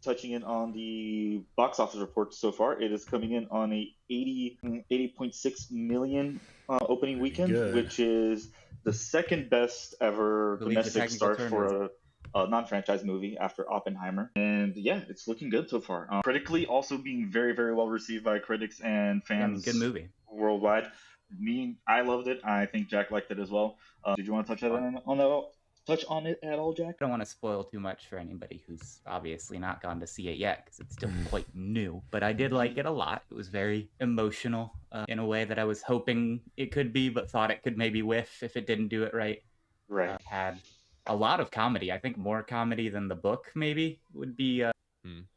touching in on the box office report so far, it is coming in on a 80.6 million opening Pretty weekend, good. which is the second best ever I believe the domestic technical start term for a non-franchise movie after Oppenheimer. And yeah, it's looking good so far. Critically, also being very, very well received by critics and fans good movie. worldwide. I loved it. I think Jack liked it as well. Did you want to touch on it at all, Jack? I don't want to spoil too much for anybody who's obviously not gone to see it yet because it's still quite new. But I did like it a lot. It was very emotional in a way that I was hoping it could be, but thought it could maybe whiff if it didn't do it right. Right. Had a lot of comedy. I think more comedy than the book maybe would be.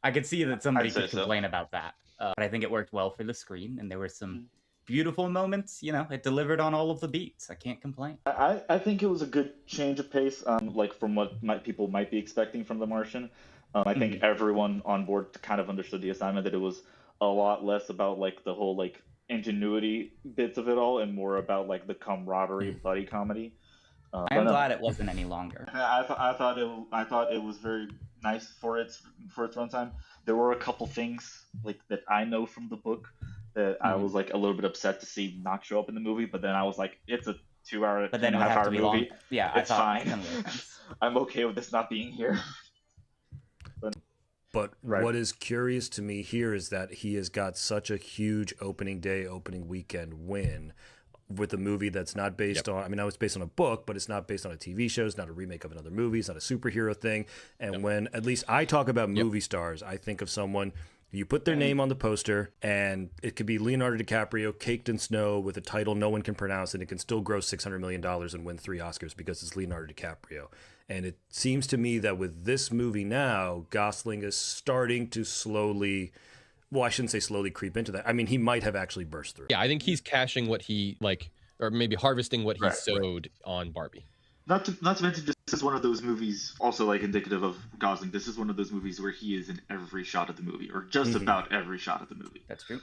I could see that somebody could complain about that. But I think it worked well for the screen, and there were some beautiful moments. You know, it delivered on all of the beats. I can't complain. I think it was a good change of pace, like from what people might be expecting from The Martian. I think everyone on board kind of understood the assignment, that it was a lot less about like the whole like ingenuity bits of it all, and more about like the camaraderie buddy comedy. I'm glad it wasn't any longer. I thought it was very nice for its runtime. There were a couple things like that I know from the book that I was like a little bit upset to see not show up in the movie, but then I was like, it's a 2 hour, but then 2.5 hour movie. Long. Yeah, it's fine. I'm okay with this not being here. But what is curious to me here is that he has got such a huge opening weekend win with a movie that's not based on, I mean, I was based on a book, but it's not based on a TV show. It's not a remake of another movie. It's not a superhero thing. And when at least I talk about movie stars, I think of someone, you put their name on the poster, and it could be Leonardo DiCaprio caked in snow with a title no one can pronounce, and it can still gross $600 million and win 3 Oscars because it's Leonardo DiCaprio. And it seems to me that with this movie now, Gosling is starting to slowly, well, I shouldn't say slowly creep into that. I mean, he might have actually burst through. Yeah, I think he's cashing what he, like, or maybe harvesting what he sowed on Barbie. Not to mention, this is one of those movies, also like indicative of Gosling. This is one of those movies where he is in every shot of the movie, or just about every shot of the movie. That's true.